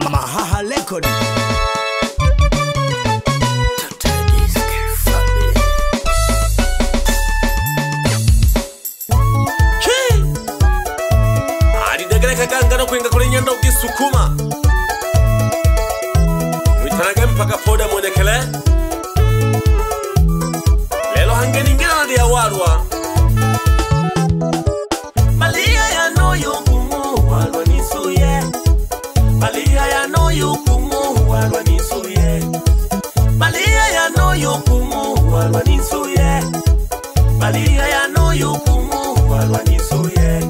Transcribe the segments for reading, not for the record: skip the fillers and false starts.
Mahaha Record. Kaganga kuinga kule nyanda ukisukuma Witarage mpaka poda mwonekele Lelo hange ningina ndi ya warwa Malia ya no yukumu walwa nisuye Malia ya no yukumu walwa nisuye Malia ya no yukumu walwa nisuye Malia ya no yukumu walwa nisuye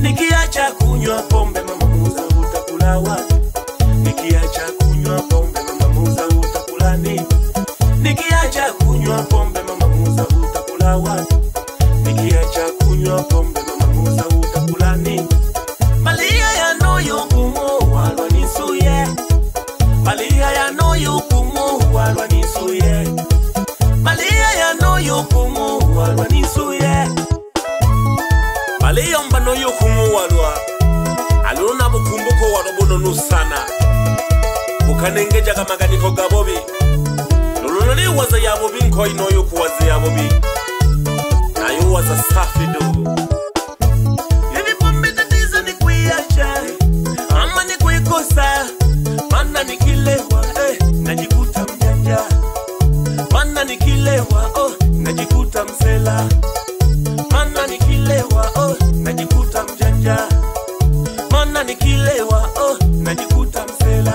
Nikiacha kunywa pombe mama muza utakula wapi? Nikiacha kunywa pombe mama muza utakula nini? Nikiacha kunywa pombe mama muza utakula wapi? Nikiacha kunywa pombe mama muza utakula nini? Malia ya no yukumu walwa nisuye. Malia ya no yukumu walwa nisuye. Malia ya no yukumu walwa nisuye. Malia mbano yukumu walwa aluna bukumbuko warobono nusana ukanengeja kamaganiko gabobi lulunali waza yabobi nko ino yukuwaza yabobi na yuwaza safi du yeni pombe tatizo ni kuiacha ama ni kuikosa mana nikilewa najikuta mjanja mana nikilewa najikuta msela mana nikilewa najikuta mjanja mana nikilewa najikuta msela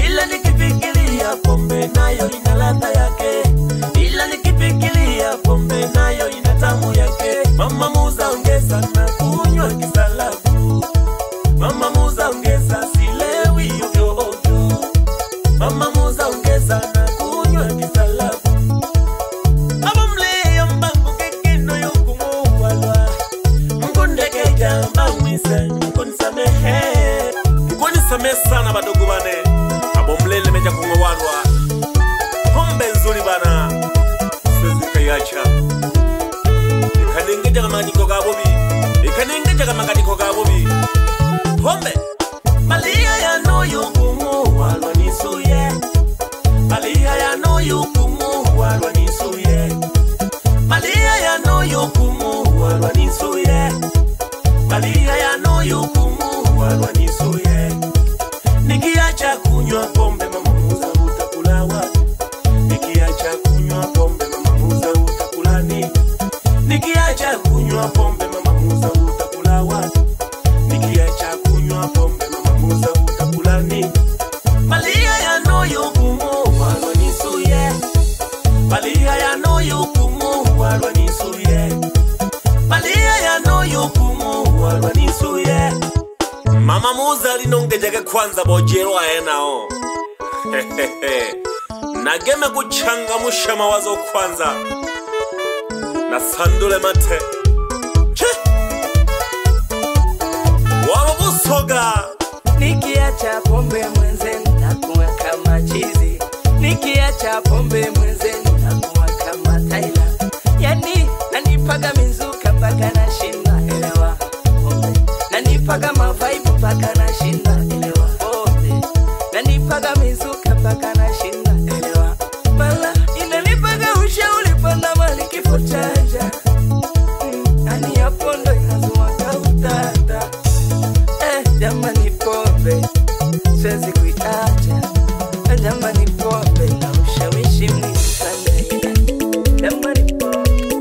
ila nikifikiria pombe nayo ina ladha yake ila nikifikiria pombe nayo ina tamu yake mama muza ongeza na kunywa kisalabu mama muza ongeza silewi ovyo ovyo mama muza ongeza na kunywa kisalabu Mkoni sana badogo bane abomlele meja kumwarwa pombe nzuri bana siwezi kayacha ikanengeja kama niko gabobi ikanengeja kama kaniko gabobi pombe Malia ya no yukumu walwa nisuye Malia ya no yukumu walwa nisuye Malia ya no yukumu walwa nisuye Malia ya no yukumu walwa nisuye Nikiacha kunywa pombe mama muza utakula wapi? Nikiacha kunywa pombe mama muza utakula nini? Nikiacha kunywa pombe mama muza utakula wapi? Nikiacha kunywa pombe mama muza utakula nini? Malia ya no yukumu walwa nisuye Malia ya no yukumu walwa nisuye Malia ya no yukumu walwa nisuye Mama muza linongejage kwanza bojero aenao Nageme kuchangamusha mawazo kwanza na sandule mate Wabusoga Nikiacha pombe mwenzenu nakuwa kama chizi Nikiacha pombe mwenzenu nakuwa kama Taila Yani nanipaga mizuka mpaka nashinda elewa pombe Nanipaga mavaibu mpaka nashinda elewa pombe Nanipaga mizuka mpaka nashinda elewa Mala inanipaga ushauri panda mali kifo chaja Ani ya pondo inazua kautata Jamani pombe siwezi kuiacha Jamani pombe na ushawishi mwingi sana Jamani pombe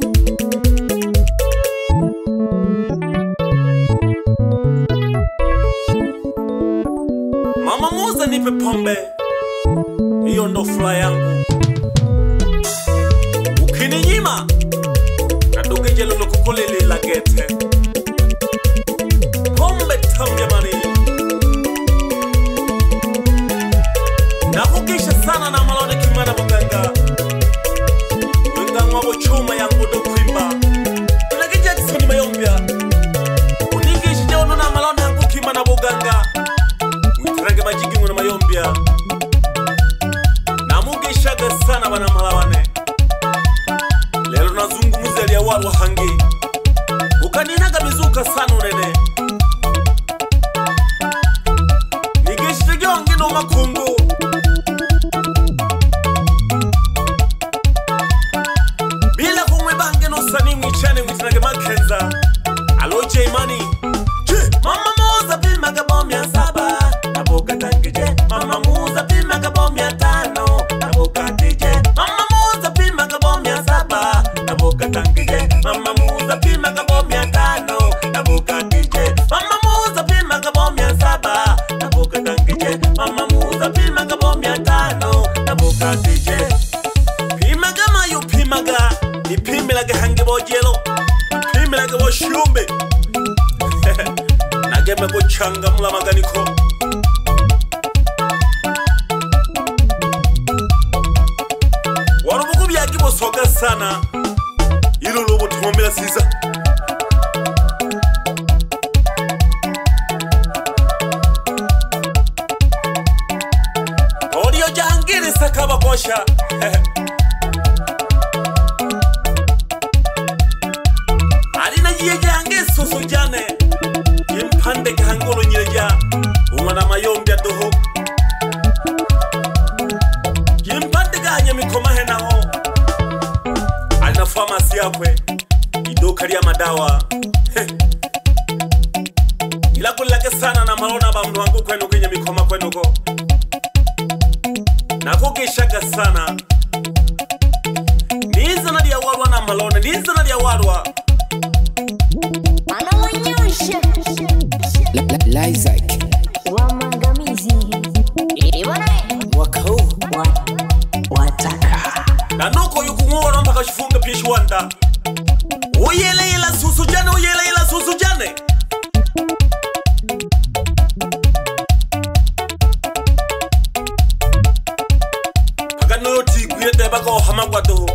Mama muza nipe pombe hiyo ndo furaha yangu Ukininyima nadugeje lolo kukulele la gete Pombe tamu jamani Nakukisha sana na malone kimana muganga Wenga mwabo chuma yangu do kuimba Unageja tisoni mayombia Unigishi jeono na malone yangu kimana muganga Witirage majigi mwana mayombia Namugishaga sana bana malawane Lelo nazungumuze ya warwa hangi Ukanina makungu bila kumwe bange no sani mwichane mwitanage makenza aloje imani mama muza pima kabombi ya 7 nabuka tangije mama muza pima kabombi ya 5 nabuka tije mama muza pima kabombi ya 7 nabuka tangije mama muza pima kabombi ya 5 nabuka tije mama muza pima kabombi ya 7 nabuka tangije mama muza pima kabombi ya 5 nabuka tije pima kama yu pima ga ni pima la hange bojelo pima la boshumbe nageme kuchanga mula maganiko warubuku byagibo soga sana ilulu obutumombera siza oliyo jangiri sakaba kosha alina yiye jange susu jane impande kahangolo nyireja umwana mayombi adoho impande ganya mikoma henaho alina pharmacy yakwe iduka lya madawa ilakulake sana na malona bantu wangu kwenu kwenye mikoma kwenuko nakugishaga sana nizana lya warwa na malona nizana lya warwa anawanyosha Isaac wa mangamizi ibona mwaka huu wataka na nuko yukungola mpaka shifunga pishwanda uyele ila susu jane uyele ila susu jane paka noti kuyete bako hamagwado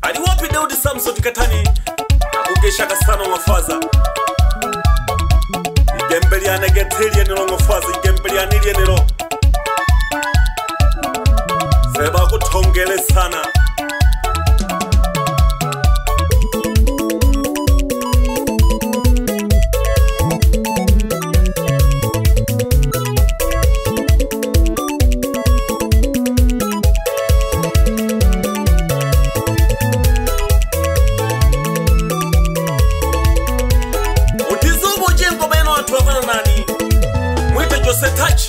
ali wapi Daudi Samson katani akugeshaka sana mafaza igembeli anegetelie nilo mafaza igembeli anilie nilo seba kutongele sana nani mwite Jose Touch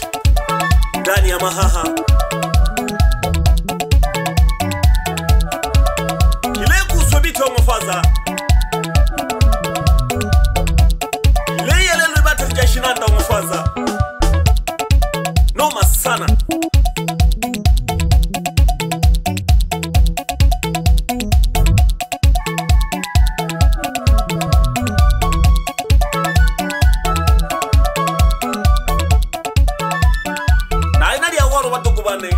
ndani ya mahaha kile kuswabito mafaza kile yele lubata jashinanda mafaza noma sana na ina dia waro batukubane